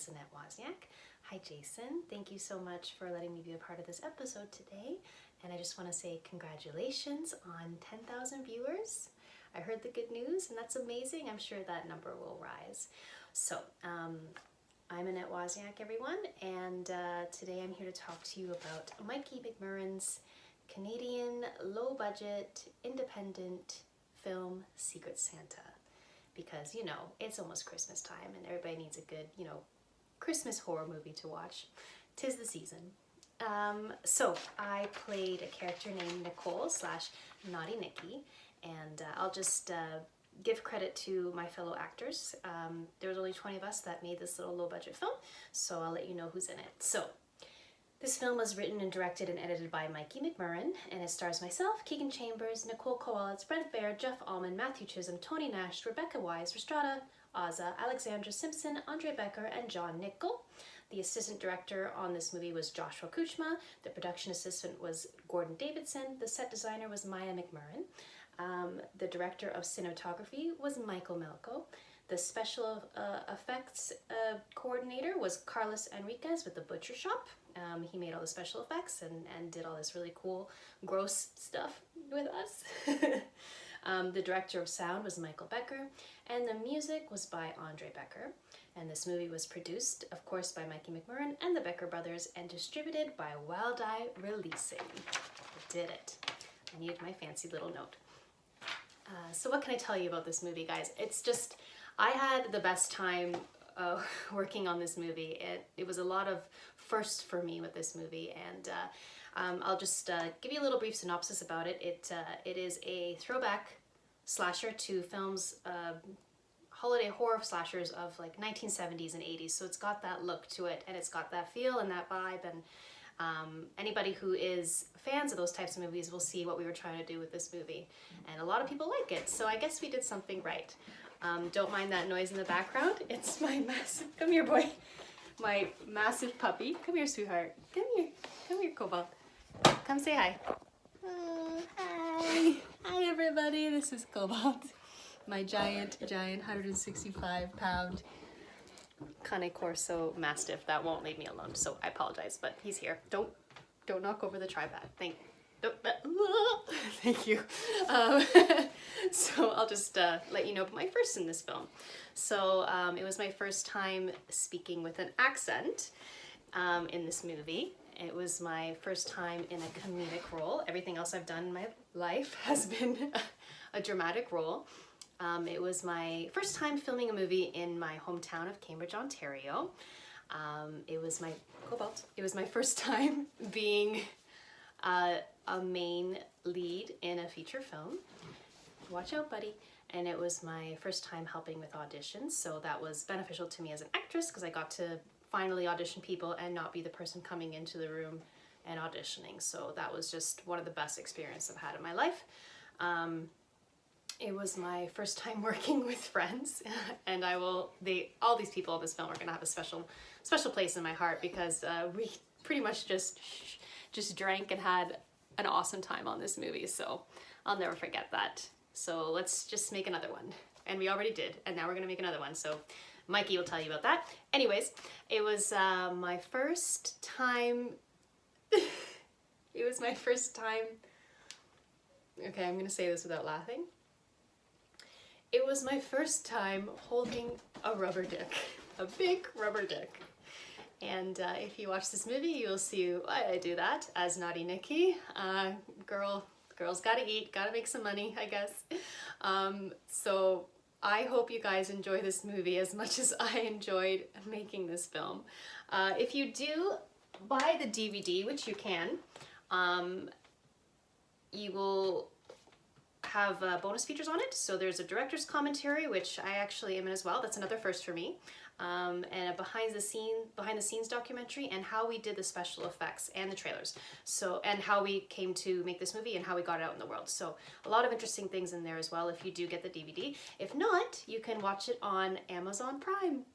is Annette Wozniak. Hi Jason, thank you so much for letting me be a part of this episode today. And I just want to say congratulations on 10,000 viewers. I heard the good news and that's amazing. I'm sure that number will rise. So, I'm Annette Wozniak, everyone, and today I'm here to talk to you about Mikey McMurran's Canadian low-budget independent film Secret Santa. Because, you know, it's almost Christmas time and everybody needs a good, Christmas horror movie to watch. 'Tis the season. So I played a character named Nicole / Naughty Nikki, and I'll just give credit to my fellow actors. There was only 20 of us that made this little low-budget film, so I'll let you know who's in it. So this film was written and directed and edited by Mikey McMurran, and it stars myself, Keegan Chambers, Nicole Kowalitz, Brent Baer, Jeff Allman, Matthew Chisholm, Tony Nash, Rebecca Wise, Restrada Aza, Alexandra Simpson, Andre Becker, and John Nickel. The assistant director on this movie was Joshua Kuchma. The production assistant was Gordon Davidson. The set designer was Maya McMurran. The director of cinematography was Michael Melko. The special effects coordinator was Carlos Enriquez with The Butcher Shop. He made all the special effects and did all this really cool, gross stuff with us. The director of sound was Michael Becker, and the music was by Andre Becker. And this movie was produced, of course, by Mikey McMurran and the Becker brothers, and distributed by Wild Eye Releasing. I did it. I needed my fancy little note. So what can I tell you about this movie, guys? It's just, I had the best time working on this movie. It was a lot of firsts for me with this movie, and I'll just give you a little brief synopsis about it. It is a throwback slasher to films, holiday horror slashers of like 1970s and 80s. So it's got that look to it, and it's got that feel and that vibe, and anybody who is fans of those types of movies will see what we were trying to do with this movie. And a lot of people like it, so I guess we did something right. Don't mind that noise in the background. It's my massive, come here boy, my massive puppy. Come here, sweetheart. Come here, Cobalt. Come say hi. Hi. Hi everybody, this is Cobalt. My giant 165-pound Cane Corso Mastiff that won't leave me alone, so I apologize, but he's here. Don't knock over the tripod. Thank you. So I'll just let you know about my first in this film. So it was my first time speaking with an accent in this movie. It was my first time in a comedic role. Everything else I've done in my life has been a dramatic role. It was my first time filming a movie in my hometown of Cambridge, Ontario. It was my first time being a main lead in a feature film. Watch out, buddy. And it was my first time helping with auditions, so that was beneficial to me as an actress because I got to finally audition people and not be the person coming into the room and auditioning. So that was just one of the best experiences I've had in my life. It was my first time working with friends, and all these people in this film are gonna have a special place in my heart because we pretty much just drank and had an awesome time on this movie, so I'll never forget that. So let's just make another one. And we already did, and now we're gonna make another one, so Mikey will tell you about that. Anyways, it was my first time, okay, I'm gonna say this without laughing. It was my first time holding a rubber dick, a big rubber dick. And if you watch this movie, you'll see why I do that as Naughty Nikki. Girls gotta eat, gotta make some money, I guess. So I hope you guys enjoy this movie as much as I enjoyed making this film. If you do buy the DVD, which you can, you will have bonus features on it. So there's a director's commentary, which I actually am in as well. That's another first for me. And a behind the scenes documentary, and how we did the special effects and the trailers. So, and how we came to make this movie and how we got it out in the world. So a lot of interesting things in there as well if you do get the DVD. If not, you can watch it on Amazon Prime.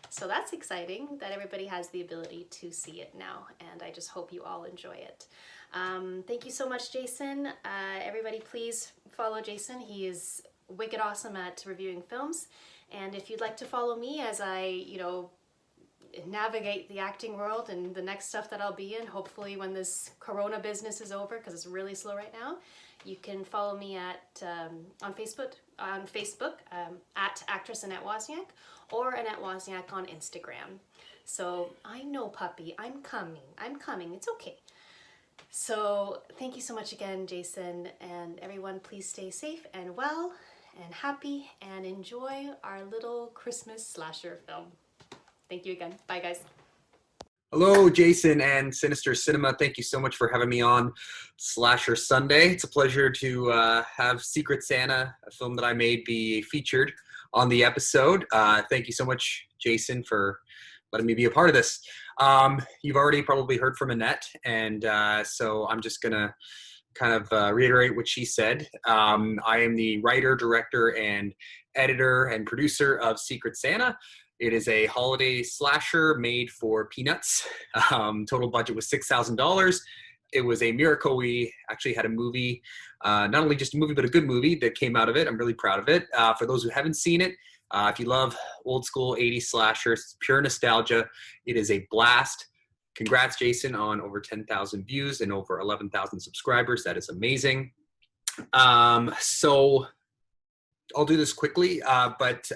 So that's exciting that everybody has the ability to see it now, and I just hope you all enjoy it. Thank you so much, Jason. Everybody please follow Jason. He is wicked awesome at reviewing films. And if you'd like to follow me as I, navigate the acting world and the next stuff that I'll be in, hopefully when this corona business is over, because it's really slow right now. You can follow me at on Facebook at actress Annette Wozniak, or Annette Wozniak on Instagram. So I know, puppy, I'm coming, it's okay. So thank you so much again, Jason, and everyone, please stay safe and well and happy and enjoy our little Christmas slasher film. Thank you again. Bye, guys. Hello, Jason and Sinister Cinema. Thank you so much for having me on Slasher Sunday. It's a pleasure to have Secret Santa, a film that I made, be featured on the episode. Thank you so much, Jason, for letting me be a part of this. You've already probably heard from Annette, and so I'm just going to kind of reiterate what she said. I am the writer, director, and editor and producer of Secret Santa. It is a holiday slasher made for peanuts. Total budget was $6,000. It was a miracle. We actually had a movie, not only just a movie, but a good movie that came out of it. I'm really proud of it. For those who haven't seen it, if you love old school 80s slashers, it's pure nostalgia. It is a blast. Congrats, Jason, on over 10,000 views and over 11,000 subscribers. That is amazing. So I'll do this quickly, but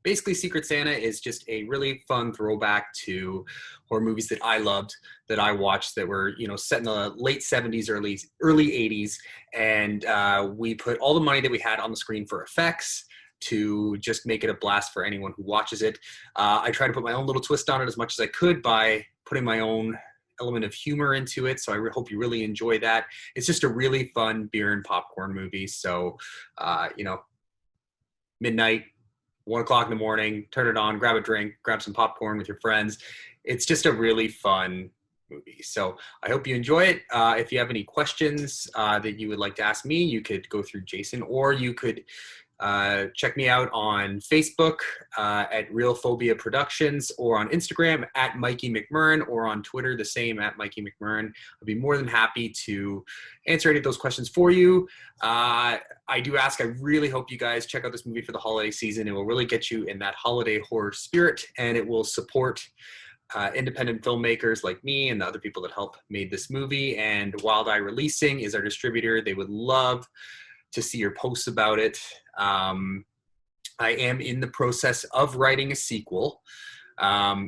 basically Secret Santa is just a really fun throwback to horror movies that I loved, that I watched, that were, you know, set in the late 70s, early 80s. And we put all the money that we had on the screen for effects to just make it a blast for anyone who watches it. I try to put my own little twist on it as much as I could by putting my own element of humor into it. So I hope you really enjoy that. It's just a really fun beer and popcorn movie. So, you know, midnight, 1 o'clock in the morning, turn it on, grab a drink, grab some popcorn with your friends. It's just a really fun movie. So I hope you enjoy it. If you have any questions that you would like to ask me, you could go through Jason, or you could check me out on Facebook at Real Phobia Productions, or on Instagram at Mikey McMurran, or on Twitter, the same, at Mikey McMurran. I'll be more than happy to answer any of those questions for you. I do ask, I really hope you guys check out this movie for the holiday season. It will really get you in that holiday horror spirit, and it will support independent filmmakers like me and the other people that help made this movie. And Wild Eye Releasing is our distributor. They would love to see your posts about it. I am in the process of writing a sequel.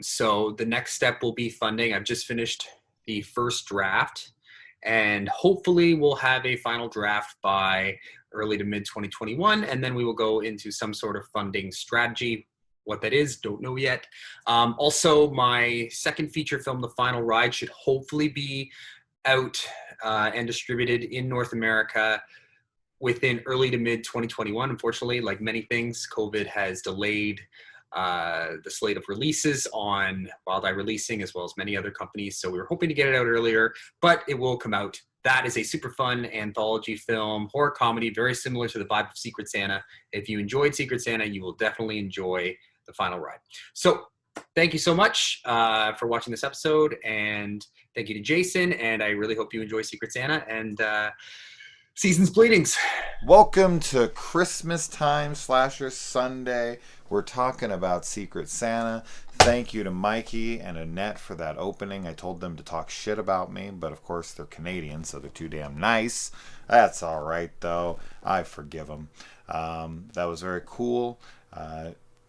So the next step will be funding. I've just finished the first draft, and hopefully we'll have a final draft by early to mid 2021. And then we will go into some sort of funding strategy. What that is, don't know yet. Also, my second feature film, The Final Ride, should hopefully be out and distributed in North America within early to mid 2021. Unfortunately, like many things, COVID has delayed the slate of releases on Wild Eye Releasing, as well as many other companies. So we were hoping to get it out earlier, but it will come out. That is a super fun anthology film, horror comedy, very similar to the vibe of Secret Santa. If you enjoyed Secret Santa, you will definitely enjoy The Final Ride. So thank you so much for watching this episode, and thank you to Jason, and I really hope you enjoy Secret Santa and Season's Bleedings. Welcome to Christmas Time Slasher Sunday. We're talking about Secret Santa. Thank you to Mikey and Annette for that opening. I told them to talk shit about me, but of course they're Canadian, so they're too damn nice. That's all right, though. I forgive them. That was very cool.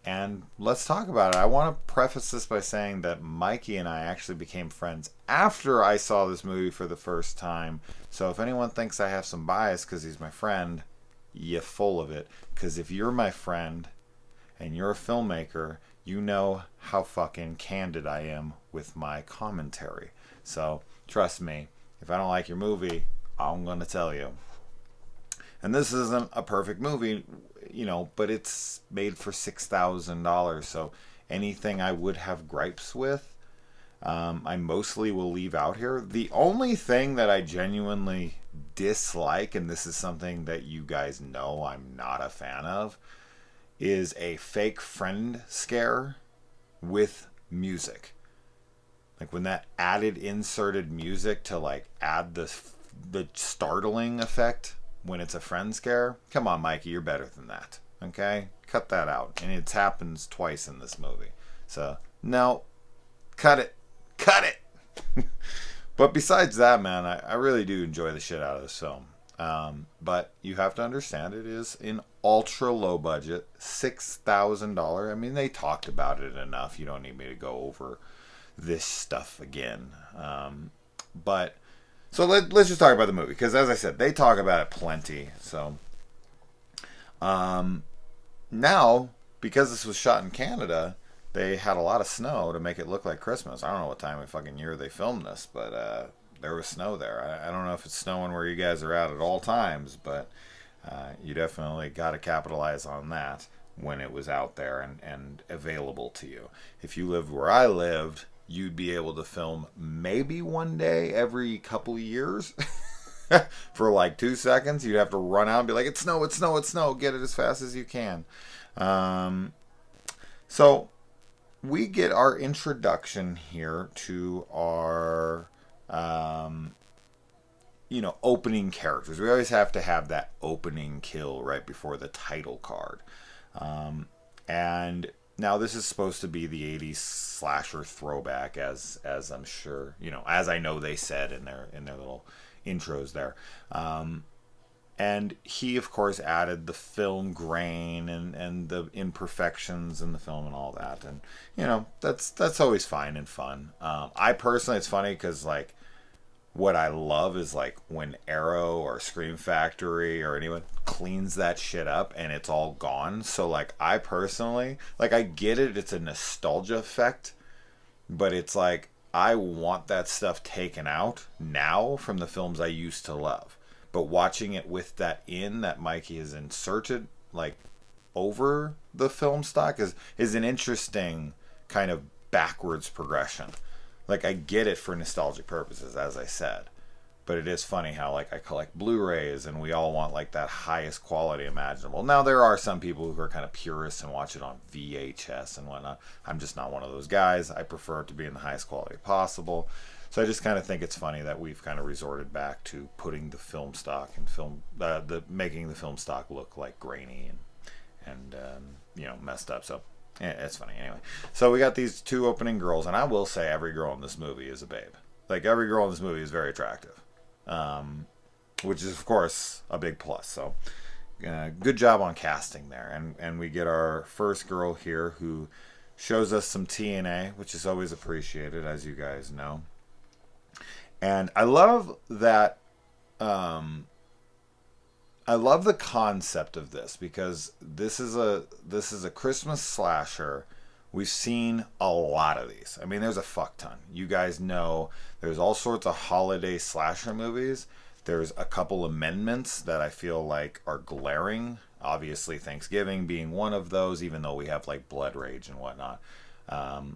And let's talk about it. I want to preface this by saying that Mikey and I actually became friends after I saw this movie for the first time. So if anyone thinks I have some bias because he's my friend, you're full of it. Because if you're my friend and you're a filmmaker, you know how fucking candid I am with my commentary. So trust me, if I don't like your movie, I'm going to tell you. And this isn't a perfect movie, you know, but it's made for $6,000. So anything I would have gripes with, I mostly will leave out here. The only thing that I genuinely dislike, and this is something that you guys know I'm not a fan of, is a fake friend scare with music. Like when that added inserted music to like add the startling effect when it's a friend scare. Come on, Mikey, you're better than that. Okay? Cut that out. And it happens twice in this movie. So, no, Cut it. Cut it. But besides that, man, I really do enjoy the shit out of this film. But you have to understand it is an ultra low budget, $6,000. I mean, they talked about it enough. You don't need me to go over this stuff again. But so let's just talk about the movie, because as I said, they talk about it plenty. So now, because this was shot in Canada, they had a lot of snow to make it look like Christmas. I don't know what time of fucking year they filmed this, but there was snow there. I don't know if it's snowing where you guys are at all times, but you definitely got to capitalize on that when it was out there and available to you. If you lived where I lived, you'd be able to film maybe one day every couple of years. For like 2 seconds, you'd have to run out and be like, it's snow, it's snow, it's snow. Get it as fast as you can. So we get our introduction here to our, opening characters. We always have to have that opening kill right before the title card. And now this is supposed to be the 80s slasher throwback, as I'm sure, as I know they said in their little intros there. And he, of course, added the film grain and the imperfections in the film and all that. And, that's always fine and fun. I personally, it's funny because, like, what I love is, like, when Arrow or Scream Factory or anyone cleans that shit up and it's all gone. So, like, I personally, like, I get it. It's a nostalgia effect. But it's like, I want that stuff taken out now from the films I used to love. But watching it with that Mikey has inserted, like, over the film stock is an interesting kind of backwards progression. Like, I get it for nostalgic purposes, as I said. But it is funny how, like, I collect Blu-rays and we all want, like, that highest quality imaginable. Now, there are some people who are kind of purists and watch it on VHS and whatnot. I'm just not one of those guys. I prefer it to be in the highest quality possible. So I just kind of think it's funny that we've kind of resorted back to putting the film stock and making the film stock look like grainy and messed up. So yeah, it's funny anyway. So we got these two opening girls, and I will say every girl in this movie is a babe. Like, every girl in this movie is very attractive, which is of course a big plus. So good job on casting there, and we get our first girl here who shows us some TNA, which is always appreciated, as you guys know. And I love that. I love the concept of this, because this is a Christmas slasher. We've seen a lot of these. I mean, there's a fuck ton. You guys know there's all sorts of holiday slasher movies. There's a couple amendments that I feel like are glaring. Obviously, Thanksgiving being one of those, even though we have like Blood Rage and whatnot.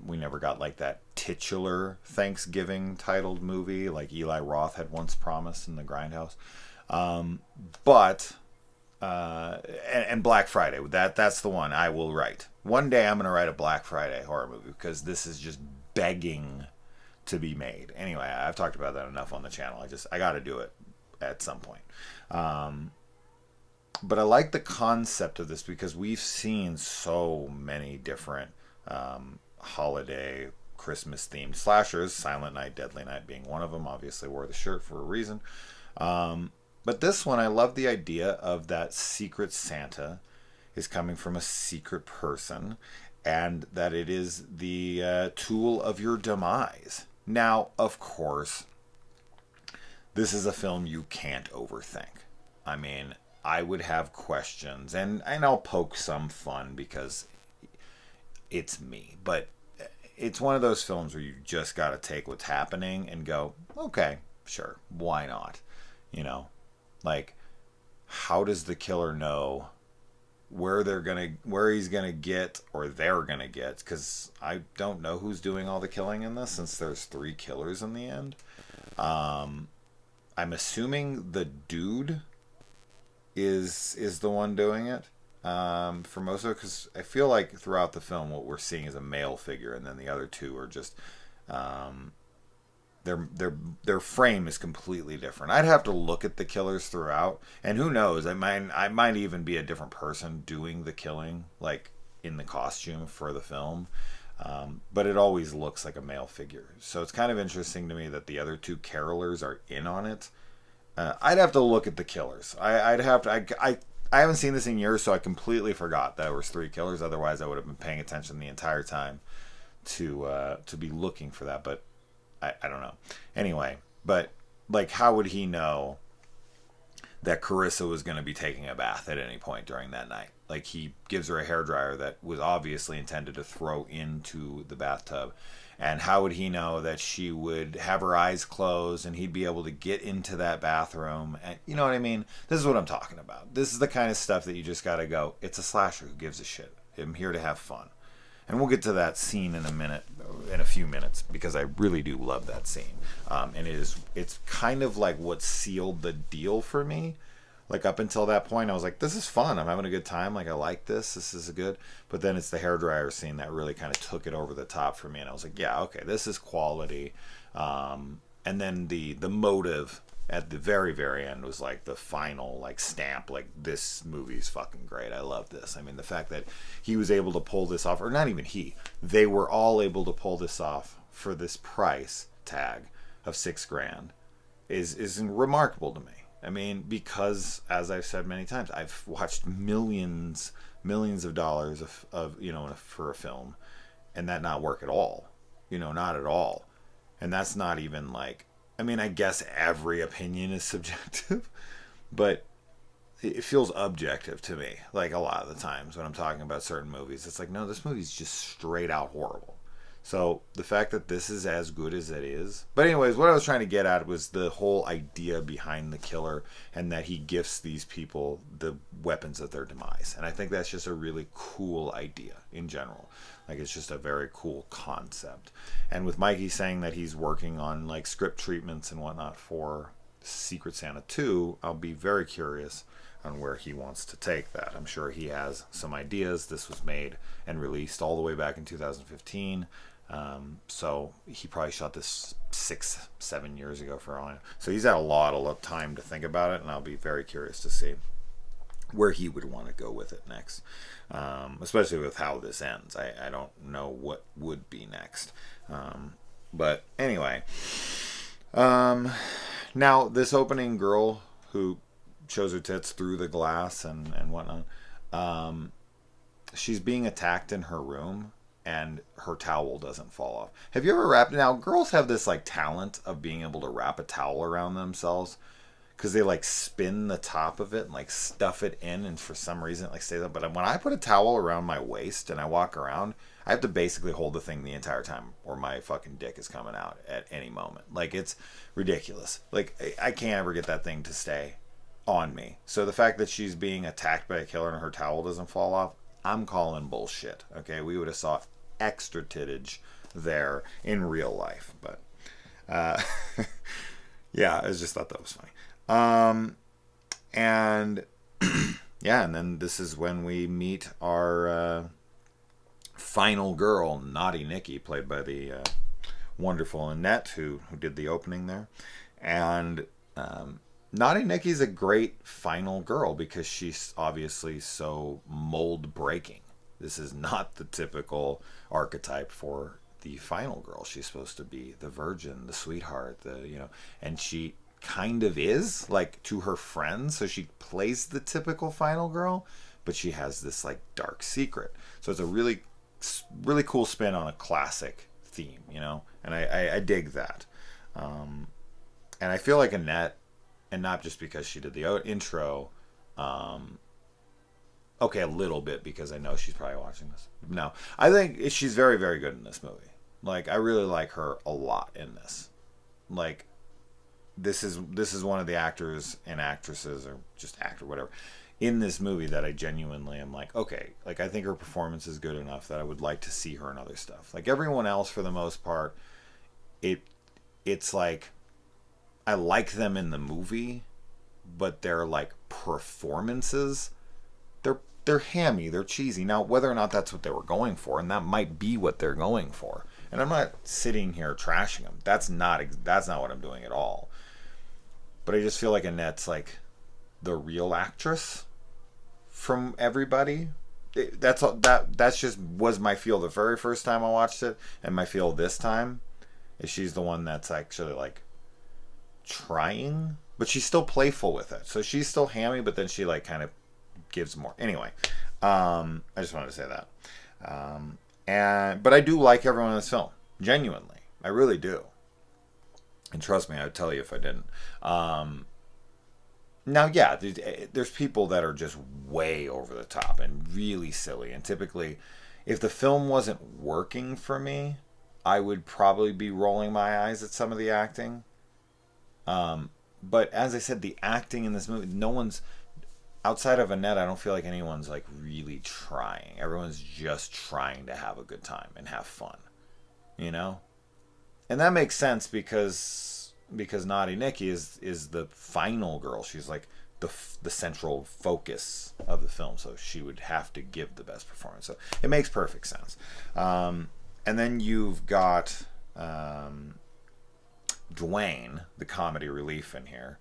We never got like that titular Thanksgiving titled movie like Eli Roth had once promised in The Grindhouse. And Black Friday, that's the one I will write. One day I'm going to write a Black Friday horror movie, because this is just begging to be made. Anyway, I've talked about that enough on the channel. I got to do it at some point. But I like the concept of this, because we've seen so many different holiday Christmas themed slashers, Silent Night, Deadly Night being one of them. Obviously wore the shirt for a reason. But this one, I love the idea of that Secret Santa is coming from a secret person, and that it is the tool of your demise. Now, of course, this is a film you can't overthink. I mean, I would have questions, and I'll poke some fun because it's me. But it's one of those films where you just got to take what's happening and go, okay, sure, why not? Like, how does the killer know where he's gonna get, or they're gonna get? Because I don't know who's doing all the killing in this, since there's 3 killers in the end. I'm assuming the dude is the one doing it for most of it, because I feel like throughout the film what we're seeing is a male figure, and then the other 2 are just their frame is completely different. I'd have to look at the killers throughout, and who knows, I might even be a different person doing the killing, like in the costume for the film. But it always looks like a male figure. So it's kind of interesting to me that the other two carolers are in on it. I'd have to look at the killers. I'd have to. I haven't seen this in years, so I completely forgot that there was 3 killers. Otherwise, I would have been paying attention the entire time to be looking for that. But I don't know. Anyway, but like, how would he know that Carissa was going to be taking a bath at any point during that night? Like, he gives her a hairdryer that was obviously intended to throw into the bathtub. And how would he know that she would have her eyes closed and he'd be able to get into that bathroom? And you know what I mean? This is what I'm talking about. This is the kind of stuff that you just got to go, it's a slasher. Who gives a shit? I'm here to have fun. And we'll get to that scene in a few minutes, because I really do love that scene. And it's kind of like what sealed the deal for me. Like, up until that point, I was like, this is fun. I'm having a good time. Like, I like this. This is good. But then it's the hairdryer scene that really kind of took it over the top for me. And I was like, yeah, okay, this is quality. And then the motive at the very, very end was like the final, like, stamp. Like, this movie's fucking great. I love this. I mean, the fact that he was able to pull this off, or not even he, they were all able to pull this off for this price tag of $6,000 is remarkable to me. I mean, because, as I've said many times, I've watched millions of dollars of for a film, and that not work at all. Not at all. And that's not even like, I mean, I guess every opinion is subjective, but it feels objective to me. Like, a lot of the times when I'm talking about certain movies, it's like, no, this movie's just straight out horrible. So the fact that this is as good as it is. But anyways, what I was trying to get at was the whole idea behind the killer, and that he gifts these people the weapons of their demise. And I think that's just a really cool idea in general. Like, it's just a very cool concept. And with Mikey saying that he's working on like script treatments and whatnot for Secret Santa 2, I'll be very curious on where he wants to take that. I'm sure he has some ideas. This was made and released all the way back in 2015. So he probably shot this 6-7 years ago for all I know. So he's had a lot of time to think about it, and I'll be very curious to see where he would want to go with it next. Especially with how this ends. I don't know what would be next. But anyway. Now, this opening girl who shows her tits through the glass and whatnot, she's being attacked in her room, and her towel doesn't fall off. Have you ever wrapped... Now, girls have this like talent of being able to wrap a towel around themselves, because they like spin the top of it and like stuff it in, and for some reason it like stays up. But when I put a towel around my waist and I walk around, I have to basically hold the thing the entire time, or my fucking dick is coming out at any moment. Like, it's ridiculous. Like, I can't ever get that thing to stay on me. So the fact that she's being attacked by a killer and her towel doesn't fall off, I'm calling bullshit. Okay, we would have saw extra tittage there in real life, but yeah, I just thought that was funny. And yeah, and then this is when we meet our final girl, Naughty Nikki, played by the wonderful Annette, who did the opening there. And Naughty Nikki's a great final girl because she's obviously so mold breaking. This is not the typical archetype for the final girl. She's supposed to be the virgin, the sweetheart, and she kind of is, like, to her friends. So she plays the typical final girl, but she has this like dark secret. So it's a really cool spin on a classic theme, and I dig that. And I feel like Annette, and not just because she did the intro, okay, a little bit because I know she's probably watching this. No, I think she's very, very good in this movie. Like, I really like her a lot in this. Like, this is one of the actors and actresses, or just actor, whatever, in this movie that I genuinely am like, okay, like, I think her performance is good enough that I would like to see her in other stuff. Like, everyone else, for the most part, it's like, I like them in the movie, but their like performances, they're hammy, they're cheesy. Now, whether or not that's what they were going for, and that might be what they're going for, and I'm not sitting here trashing them. That's not what I'm doing at all. But I just feel like Annette's like the real actress from everybody that's all, that's just was my feel the very first time I watched it, and my feel this time is she's the one that's actually like trying, but she's still playful with it. So she's still hammy, but then she like kind of gives more. Anyway, I just wanted to say that. But I do like everyone in this film, genuinely. I really do. And trust me, I would tell you if I didn't. Now, yeah, there's people that are just way over the top and really silly. And typically, if the film wasn't working for me, I would probably be rolling my eyes at some of the acting. But as I said, the acting in this movie, no one's outside of Annette. I don't feel like anyone's like really trying. Everyone's just trying to have a good time and have fun, you know. And that makes sense because Naughty Nikki is the final girl. She's like the central focus of the film, so she would have to give the best performance. So it makes perfect sense. And then you've got Dwayne, the comedy relief in here,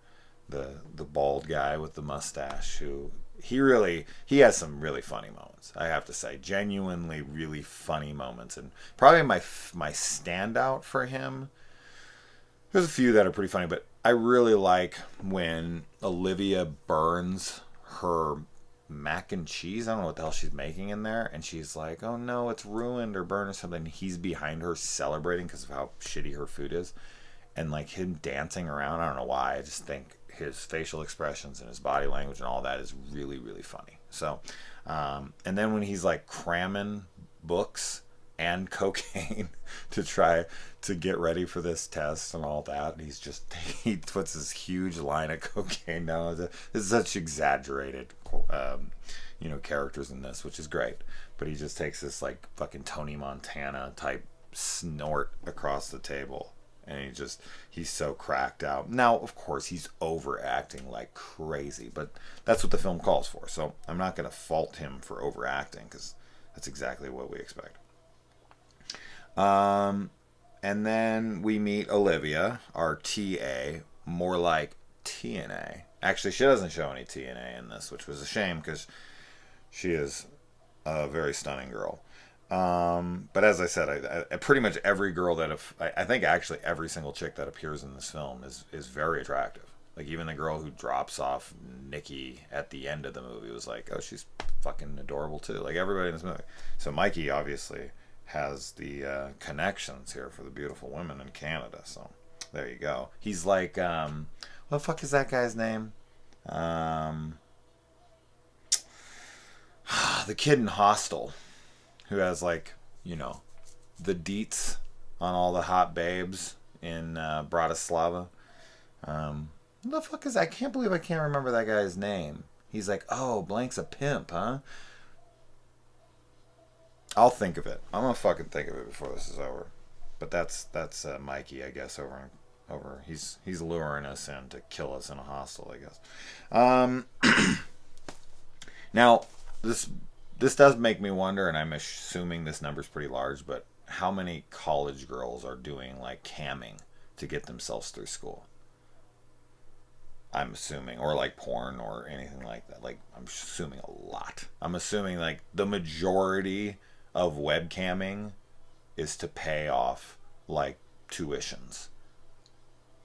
the bald guy with the mustache, who he has some really funny moments. I have to say, genuinely really funny moments, and probably my standout for him. There's a few that are pretty funny, but I really like when Olivia burns her mac and cheese. I don't know what the hell she's making in there, and she's like, "Oh no, it's ruined or burned or something." He's behind her celebrating because of how shitty her food is, and like him dancing around. I don't know why. I just think his facial expressions and his body language and all that is really, really funny. So, and then when he's like cramming books and cocaine to try to get ready for this test and all that, and he puts this huge line of cocaine down. There's such exaggerated characters in this, which is great, but he just takes this like fucking Tony Montana type snort across the table, and he's so cracked out. Now of course he's overacting like crazy, but that's what the film calls for, so I'm not going to fault him for overacting because that's exactly what we expect. And then we meet Olivia, our TA, more like TNA. Actually, she doesn't show any TNA in this, which was a shame because she is a very stunning girl. But as I said, I pretty much every girl I think actually every single chick that appears in this film is very attractive. Like even the girl who drops off Nikki at the end of the movie was like, oh, she's fucking adorable too. Like everybody in this movie. So Mikey obviously has the connections here for the beautiful women in Canada. So there you go. He's like, what the fuck is that guy's name? The kid in Hostel, who has like, the deets on all the hot babes in Bratislava. What the fuck is that? I can't believe I can't remember that guy's name. He's like, oh, blank's a pimp, huh? I'll think of it. I'm gonna fucking think of it before this is over. But that's Mikey, I guess, over. He's luring us in to kill us in a hostel, I guess. Now this does make me wonder, and I'm assuming this number's pretty large, but how many college girls are doing like camming to get themselves through school? I'm assuming, or like porn or anything like that. Like I'm assuming a lot. I'm assuming like the majority of webcamming is to pay off like tuitions.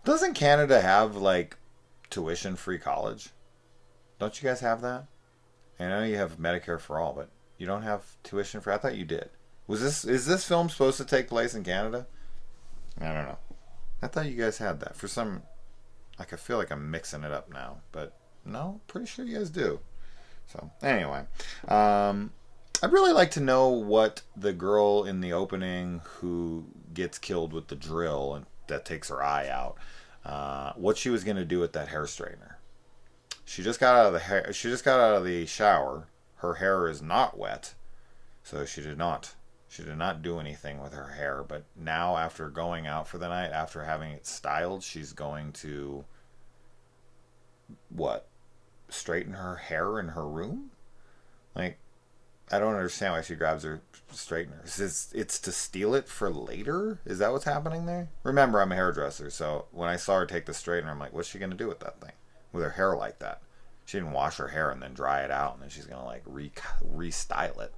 Doesn't Canada have like tuition free college? Don't you guys have that? I know you have Medicare for all, but you don't have tuition free. I thought you did. Is this film supposed to take place in Canada? I don't know. I thought you guys had that. For some, like I feel like I'm mixing it up now, but no, pretty sure you guys do. So anyway, I'd really like to know what the girl in the opening who gets killed with the drill and that takes her eye out, what she was going to do with that hair straightener. She just got out of the shower. Her hair is not wet, so she did not do anything with her hair. But now, after going out for the night, after having it styled, she's going to straighten her hair in her room? Like, I don't understand why she grabs her straightener. It's to steal it for later? Is that what's happening there? Remember, I'm a hairdresser, so when I saw her take the straightener, I'm like, what's she going to do with that thing? With her hair like that? She didn't wash her hair and then dry it out, and then she's gonna like restyle it.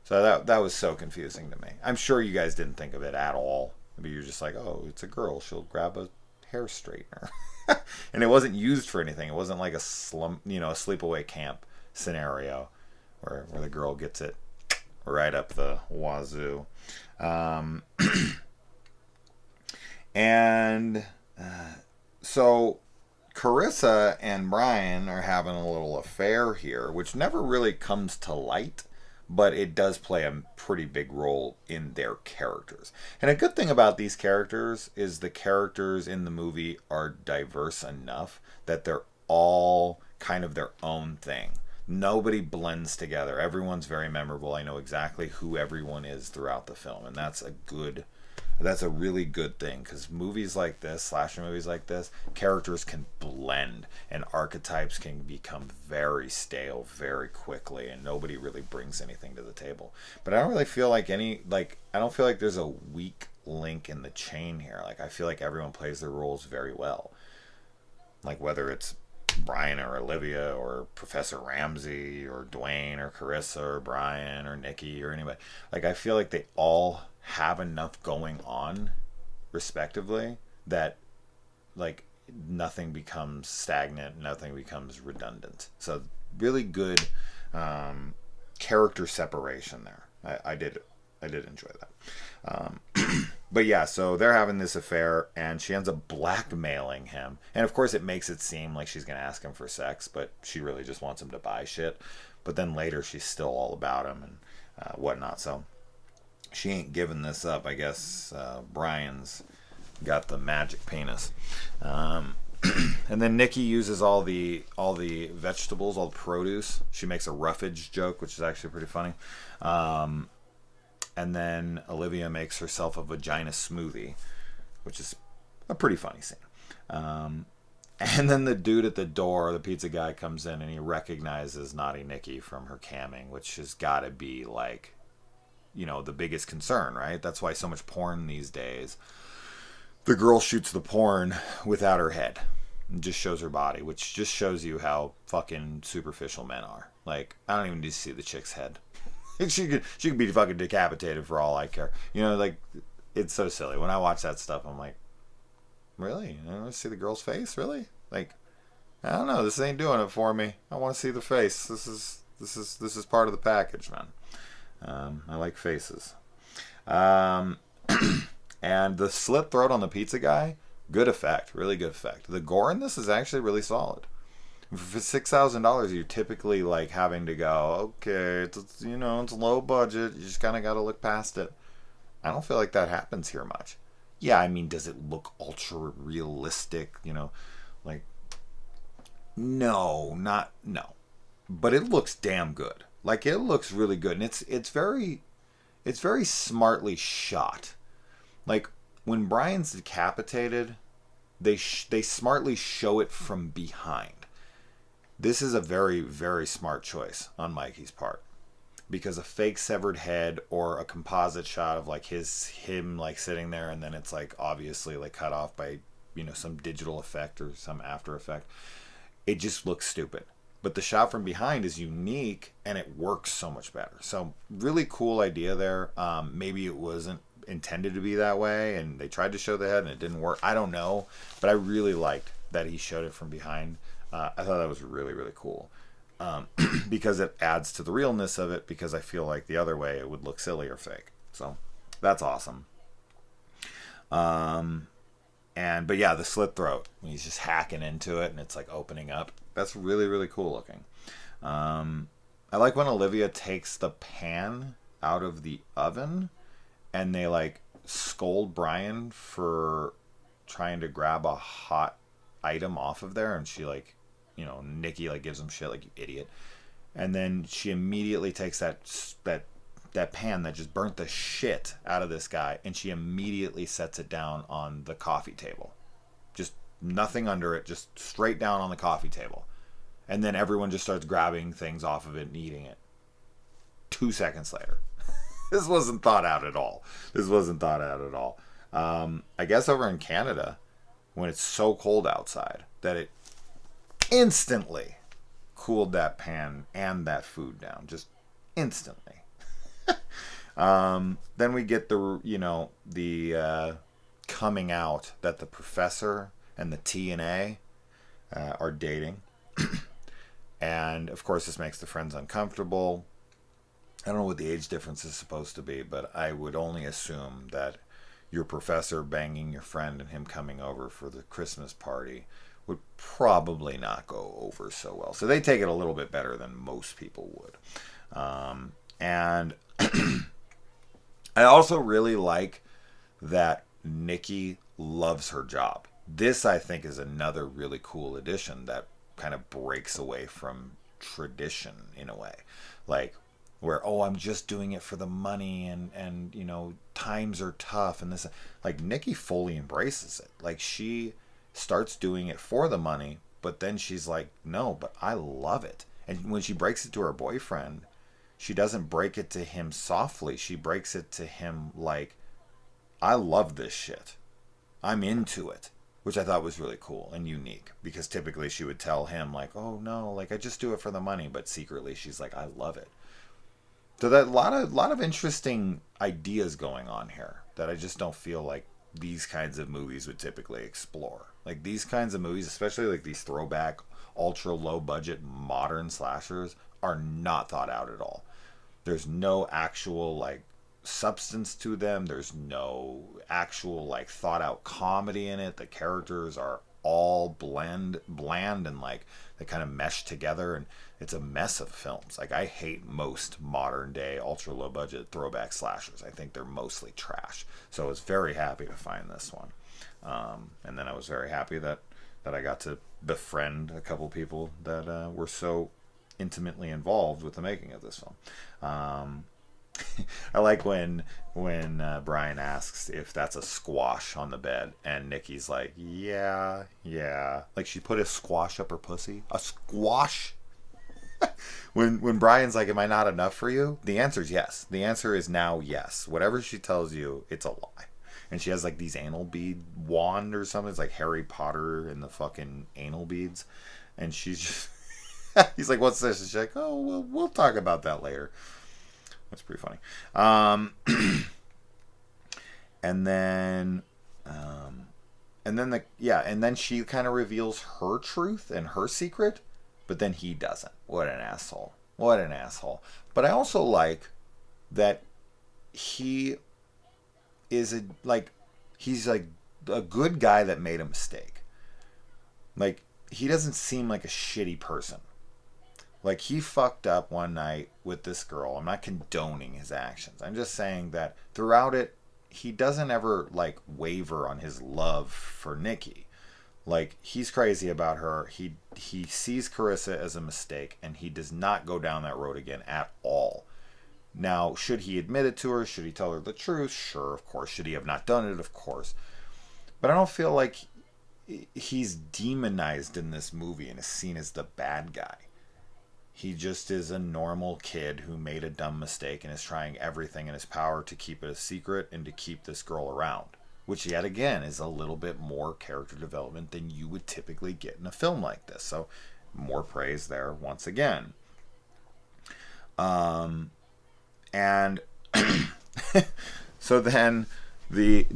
So that was so confusing to me. I'm sure you guys didn't think of it at all. Maybe you're just like, oh, it's a girl. She'll grab a hair straightener. And it wasn't used for anything. It wasn't like a sleepaway camp scenario where the girl gets it right up the wazoo. And so Carissa and Brian are having a little affair here, which never really comes to light, but it does play a pretty big role in their characters. And a good thing about these characters is the characters in the movie are diverse enough that they're all kind of their own thing. Nobody blends together. Everyone's very memorable. I know exactly who everyone is throughout the film, and that's a really good thing, because movies like this, slasher movies like this, characters can blend and archetypes can become very stale very quickly, and nobody really brings anything to the table. But I don't really feel like I don't feel like there's a weak link in the chain here. Like, I feel like everyone plays their roles very well. Like, whether it's Brian or Olivia or Professor Ramsey or Dwayne or Carissa or Brian or Nikki or anybody. Like, I feel like they all have enough going on respectively that like nothing becomes stagnant, nothing becomes redundant. So really good character separation there. I did enjoy that. But yeah, so they're having this affair, and she ends up blackmailing him. And of course, it makes it seem like she's going to ask him for sex, but she really just wants him to buy shit. But then later, she's still all about him and whatnot. So she ain't giving this up. I guess Brian's got the magic penis. And then Nikki uses all the vegetables, all the produce. She makes a roughage joke, which is actually pretty funny. And then Olivia makes herself a vagina smoothie, which is a pretty funny scene. And then the dude at the door, the pizza guy, comes in and he recognizes Naughty Nikki from her camming, which has got to be like, the biggest concern, right? That's why so much porn these days. The girl shoots the porn without her head and just shows her body, which just shows you how fucking superficial men are. Like, I don't even need to see the chick's head. She could be fucking decapitated for all I care. Like, it's so silly. When I watch that stuff, I'm like, really? I want to see the girl's face? Really? Like, I don't know. This ain't doing it for me. I want to see the face. This is part of the package, man. I like faces. And the slit throat on the pizza guy, good effect. Really good effect. The gore in this is actually really solid. For $6,000, you're typically like having to go, okay, it's low budget. You just kind of got to look past it. I don't feel like that happens here much. Yeah, I mean, does it look ultra realistic? Like, no. But it looks damn good. Like, it looks really good, and it's very smartly shot. Like, when Brian's decapitated, they smartly show it from behind. This is a very, very smart choice on Mikey's part, because a fake severed head or a composite shot of like him like sitting there, and then it's like obviously like cut off by some digital effect or some after effect, it just looks stupid. But the shot from behind is unique and it works so much better. So really cool idea there. Maybe it wasn't intended to be that way and they tried to show the head and it didn't work. I don't know, but I really liked that he showed it from behind. I thought that was really, really cool, because it adds to the realness of it, because I feel like the other way it would look silly or fake. So that's awesome. But yeah, the slit throat, when he's just hacking into it and it's like opening up, that's really, really cool looking. I like when Olivia takes the pan out of the oven and they like scold Brian for trying to grab a hot item off of there, and she like, Nikki like gives him shit like, you idiot. And then she immediately takes that pan that just burnt the shit out of this guy, and she immediately sets it down on the coffee table. Just nothing under it, just straight down on the coffee table. And then everyone just starts grabbing things off of it and eating it. 2 seconds later. This wasn't thought out at all. I guess over in Canada, when it's so cold outside that it instantly cooled that pan and that food down just instantly. Then we get the coming out that the professor and the TNA are dating. And of course this makes the friends uncomfortable. I don't know what the age difference is supposed to be, but I would only assume that your professor banging your friend and him coming over for the Christmas party would probably not go over so well. So they take it a little bit better than most people would. And I also really like that Nikki loves her job. This, I think, is another really cool addition that kind of breaks away from tradition in a way. Like, where, oh, I'm just doing it for the money and you know, times are tough and this. Like, Nikki fully embraces it. Like, she starts doing it for the money, but then she's like, no, but I love it. And when she breaks it to her boyfriend, she doesn't break it to him softly. She breaks it to him like, I love this shit. I'm into it. Which I thought was really cool and unique, because typically she would tell him like, oh no, like I just do it for the money, but secretly she's like, I love it. So that lot of interesting ideas going on here that I just don't feel like these kinds of movies would typically explore. Like these kinds of movies, especially like these throwback, ultra low budget modern slashers, are not thought out at all. There's no actual like substance to them. There's no actual like thought out comedy in it. The characters are all bland and like they kind of mesh together, and it's a mess of films. Like I hate most modern day ultra low budget throwback slashers. I think they're mostly trash. So I was very happy to find this one, and then I was very happy that I got to befriend a couple people that were so intimately involved with the making of this film. I like when Brian asks if that's a squash on the bed, and Nikki's like, yeah. Like she put a squash up her pussy. A squash? when Brian's like, am I not enough for you? The answer is yes. The answer is now yes. Whatever she tells you, it's a lie. And she has like these anal bead wand or something. It's like Harry Potter and the fucking anal beads. And she's just... He's like, what's this? And she's like, oh, well, we'll talk about that later. That's pretty funny. And then she kind of reveals her truth and her secret, but then he doesn't. What an asshole. But I also like that he is he's like a good guy that made a mistake. Like, he doesn't seem like a shitty person. Like, he fucked up one night with this girl. I'm not condoning his actions. I'm just saying that throughout it, he doesn't ever, like, waver on his love for Nikki. Like, he's crazy about her. He sees Carissa as a mistake, and he does not go down that road again at all. Now, should he admit it to her? Should he tell her the truth? Sure, of course. Should he have not done it? Of course. But I don't feel like he's demonized in this movie and is seen as the bad guy. He just is a normal kid who made a dumb mistake and is trying everything in his power to keep it a secret and to keep this girl around. Which, yet again, is a little bit more character development than you would typically get in a film like this. So, more praise there once again. And so then the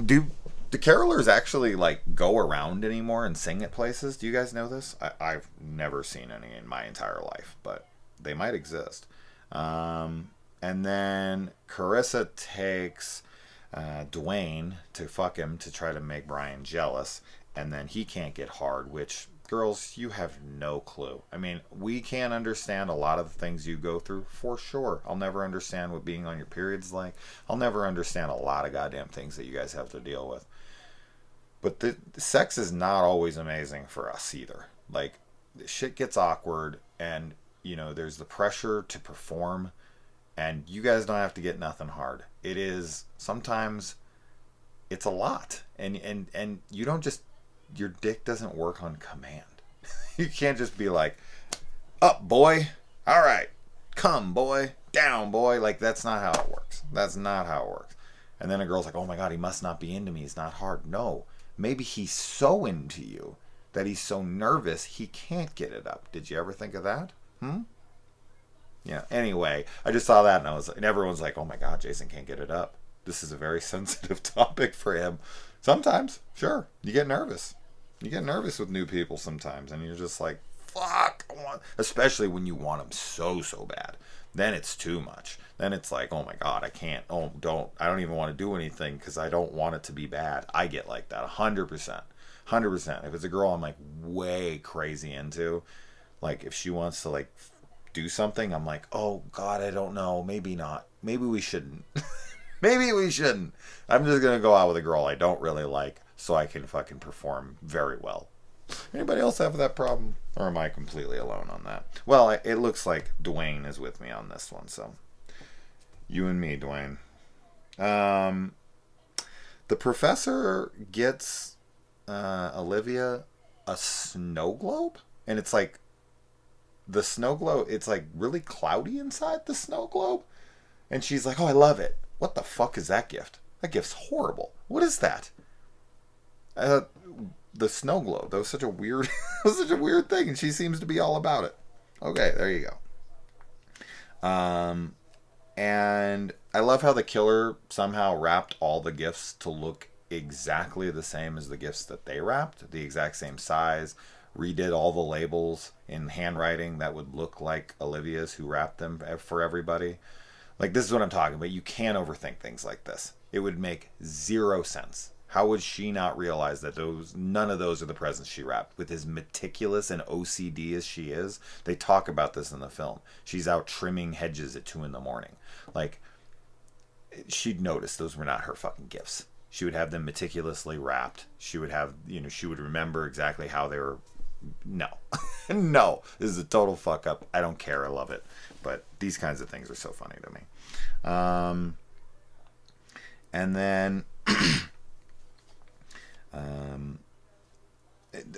carolers actually like go around anymore and sing at places? Do you guys know this? I've never seen any in my entire life, but they might exist. And then Carissa takes Dwayne to fuck him to try to make Brian jealous, and then he can't get hard, which, girls, you have no clue. I mean, we can't understand a lot of the things you go through, for sure. I'll never understand what being on your period's like. I'll never understand a lot of goddamn things that you guys have to deal with. But the sex is not always amazing for us either. Like, the shit gets awkward, and, you know, there's the pressure to perform, and you guys don't have to get nothing hard. It is, sometimes, it's a lot. And you don't just, your dick doesn't work on command. You can't just be like, up, boy. All right. Come, boy. Down, boy. Like, that's not how it works. That's not how it works. And then a girl's like, oh my God, he must not be into me. He's not hard. No. Maybe he's so into you that he's so nervous he can't get it up. Did you ever think of that? Yeah. Anyway, I just saw that and everyone's like, "Oh my God, Jason can't get it up. This is a very sensitive topic for him." Sometimes, sure, you get nervous. You get nervous with new people sometimes, and you're just like, "Fuck!" Especially when you want them so bad. Then it's too much. Then it's like, "Oh my God, I can't. Oh, don't. I don't even want to do anything because I don't want it to be bad." I get like that, 100%. 100%. If it's a girl I'm like way crazy into, like if she wants to like do something, I'm like, "Oh God, I don't know. Maybe not. Maybe we shouldn't. Maybe we shouldn't." I'm just gonna go out with a girl I don't really like so I can fucking perform very well. Anybody else have that problem? Or am I completely alone on that? Well, it looks like Dwayne is with me on this one, so you and me, Dwayne. The professor gets Olivia a snow globe, and it's like the snow globe. It's like really cloudy inside the snow globe, and she's like, "Oh, I love it." What the fuck is that gift? That gift's horrible. What is that? The snow globe. That was such a weird, that was such a weird thing, and she seems to be all about it. Okay, there you go. And I love how the killer somehow wrapped all the gifts to look exactly the same as the gifts that they wrapped, the exact same size. Redid all the labels in handwriting that would look like Olivia's, who wrapped them for everybody. Like, this is what I'm talking about. You can't overthink things like this. It would make zero sense. How would she not realize that none of those are the presents she wrapped? With as meticulous and OCD as she is, they talk about this in the film. She's out trimming hedges at 2 a.m. Like, she'd notice those were not her fucking gifts. She would have them meticulously wrapped. She would have, she would remember exactly how they were. No. No. This is a total fuck up. I don't care. I love it. But these kinds of things are so funny to me. And then...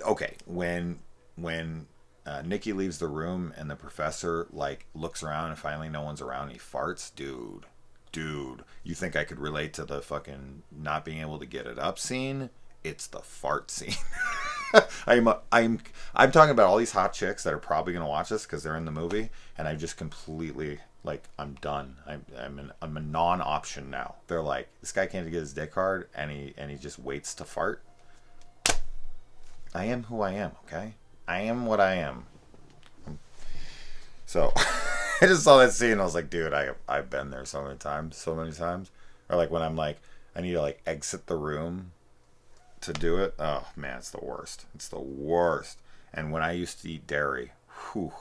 okay, when Nikki leaves the room and the professor like looks around and finally no one's around, he farts, dude, you think I could relate to the fucking not being able to get it up scene? It's the fart scene. I'm talking about all these hot chicks that are probably gonna watch this because they're in the movie, and I just completely like, I'm done. I'm a non-option now. They're like, this guy can't get his dick hard, and he just waits to fart. I am who I am, okay? I am what I am. So, I just saw that scene and I was like, dude, I've been there so many times. Or like when I'm like, I need to like exit the room to do it. Oh man, it's the worst. It's the worst. And when I used to eat dairy, whew,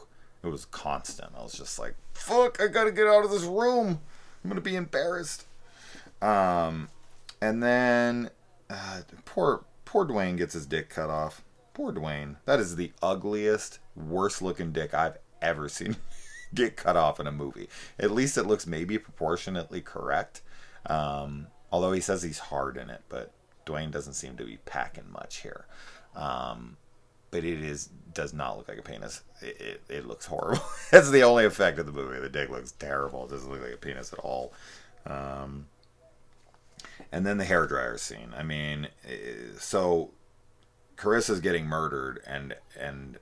it was constant. I was just like, fuck, I gotta get out of this room. I'm gonna be embarrassed. And then poor Dwayne gets his dick cut off. Poor Dwayne. That is the ugliest, worst looking dick I've ever seen get cut off in a movie. At least it looks maybe proportionately correct. Although he says he's hard in it, but Dwayne doesn't seem to be packing much here. But does not look like a penis. It looks horrible. That's the only effect of the movie. The dick looks terrible. It doesn't look like a penis at all. And then the hairdryer scene. I mean, so Carissa's getting murdered, and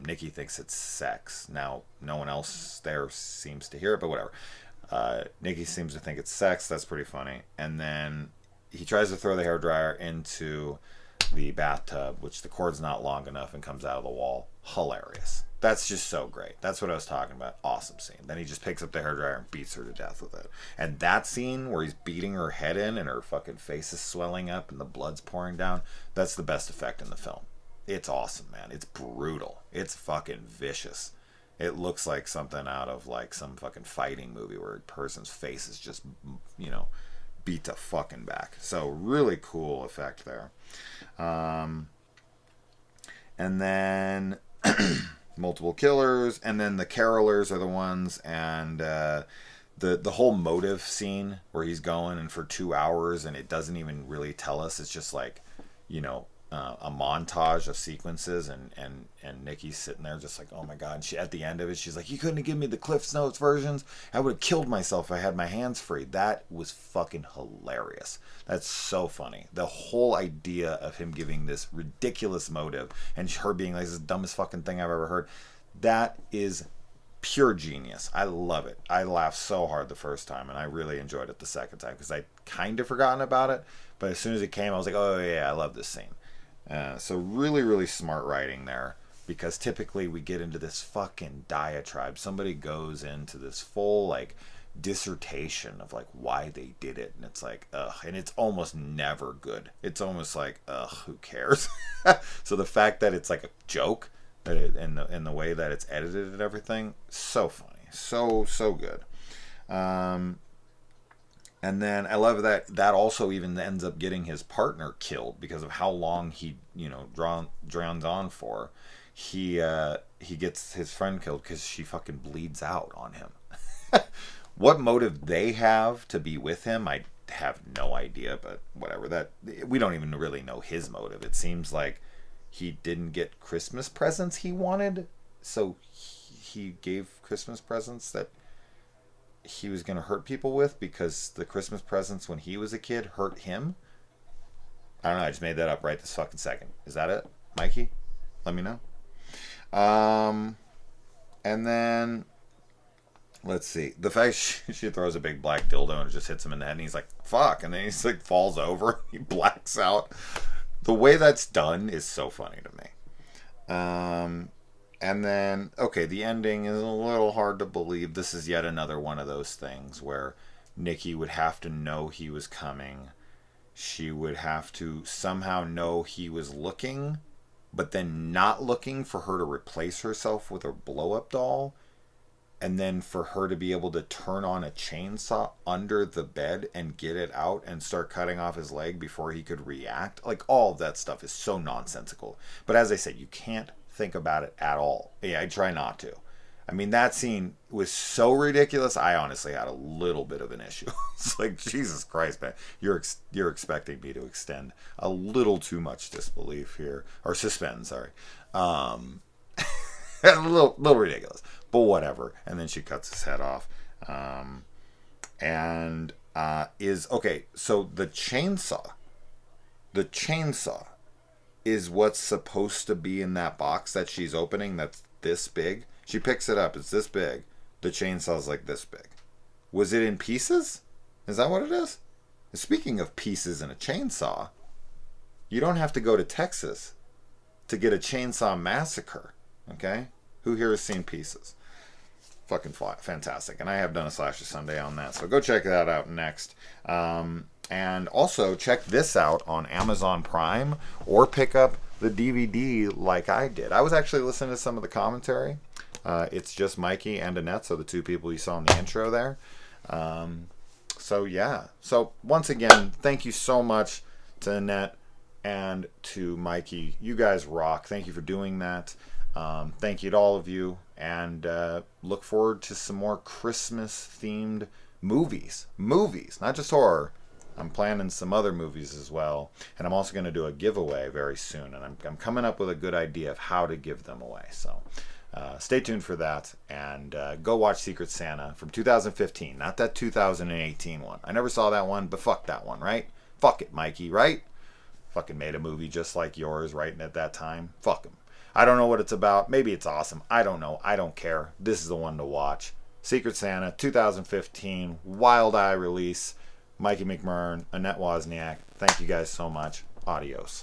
Nikki thinks it's sex. Now, no one else there seems to hear it, but whatever. Nikki seems to think it's sex. That's pretty funny. And then he tries to throw the hairdryer into the bathtub, which the cord's not long enough and comes out of the wall. Hilarious. That's just so great. That's what I was talking about. Awesome scene. Then he just picks up the hairdryer and beats her to death with it. And that scene where he's beating her head in and her fucking face is swelling up and the blood's pouring down, that's the best effect in the film. It's awesome, man. It's brutal. It's fucking vicious. It looks like something out of like some fucking fighting movie where a person's face is just, beat to fucking back. So really cool effect there. And then multiple killers, and then the carolers are the ones, and the whole motive scene where he's going and for 2 hours and it doesn't even really tell us. It's just like, a montage of sequences, and Nikki's sitting there just like, oh my god. And she, at the end of it, she's like, you couldn't have given me the Cliff's Notes versions. I would have killed myself if I had my hands free. That was fucking hilarious. That's so funny. The whole idea of him giving this ridiculous motive and her being like, this is the dumbest fucking thing I've ever heard. That is pure genius. I love it. I laughed so hard the first time, and I really enjoyed it the second time because I'd kind of forgotten about it. But as soon as it came, I was like, oh yeah, I love this scene. So really, really smart writing there, because typically we get into this fucking diatribe. Somebody goes into this full like dissertation of like why they did it, and it's like ugh, and it's almost never good. It's almost like ugh, who cares? So the fact that it's like a joke, that in the way that it's edited and everything, so funny, so good. And then I love that also even ends up getting his partner killed because of how long he drowns on for. He gets his friend killed because she fucking bleeds out on him. What motive they have to be with him, I have no idea, but whatever. That we don't even really know his motive. It seems like he didn't get Christmas presents he wanted, so he gave Christmas presents that he was going to hurt people with because the Christmas presents when he was a kid hurt him. I don't know. I just made that up right this fucking second. Is that it, Mikey? Let me know. And then let's see. The fact she throws a big black dildo and it just hits him in the head, and he's like, fuck. And then he's like, falls over. He blacks out. The way that's done is so funny to me. And then, okay, the ending is a little hard to believe. This is yet another one of those things where Nikki would have to know he was coming. She would have to somehow know he was looking, but then not looking for her to replace herself with a blow-up doll. And then for her to be able to turn on a chainsaw under the bed and get it out and start cutting off his leg before he could react. Like, all of that stuff is so nonsensical. But as I said, you can't think about it at all. Yeah, I try not to. I mean, that scene was so ridiculous, I honestly had a little bit of an issue. It's like, Jesus Christ, man. You're expecting me to extend a little too much disbelief here. Or suspend, sorry. A little ridiculous. But whatever. And then she cuts his head off. Okay, so the chainsaw is what's supposed to be in that box that she's opening that's this big. She picks it up. It's this big. The chainsaw's like this big. Was it in pieces? Is that what it is? Speaking of pieces in a chainsaw, you don't have to go to Texas to get a chainsaw massacre. Okay? Who here has seen Pieces? Fucking fantastic. And I have done a Slasher Sunday on that. So go check that out next. And also check this out on Amazon Prime, or pick up the DVD like I did. I was actually listening to some of the commentary. It's just Mikey and Annette, so the two people you saw in the intro there. So yeah. So once again, thank you so much to Annette and to Mikey. You guys rock. Thank you for doing that. Thank you to all of you, and look forward to some more Christmas-themed movies. Movies, not just horror. I'm planning some other movies as well, and I'm also going to do a giveaway very soon, and I'm coming up with a good idea of how to give them away. So stay tuned for that, and go watch Secret Santa from 2015, not that 2018 one. I never saw that one, but fuck that one, right? Fuck it, Mikey, right? Fucking made a movie just like yours right at that time. Fuck him. I don't know what it's about. Maybe it's awesome. I don't know. I don't care. This is the one to watch. Secret Santa, 2015, Wild Eye release. Mikey McMurn, Annette Wozniak. Thank you guys so much. Adios.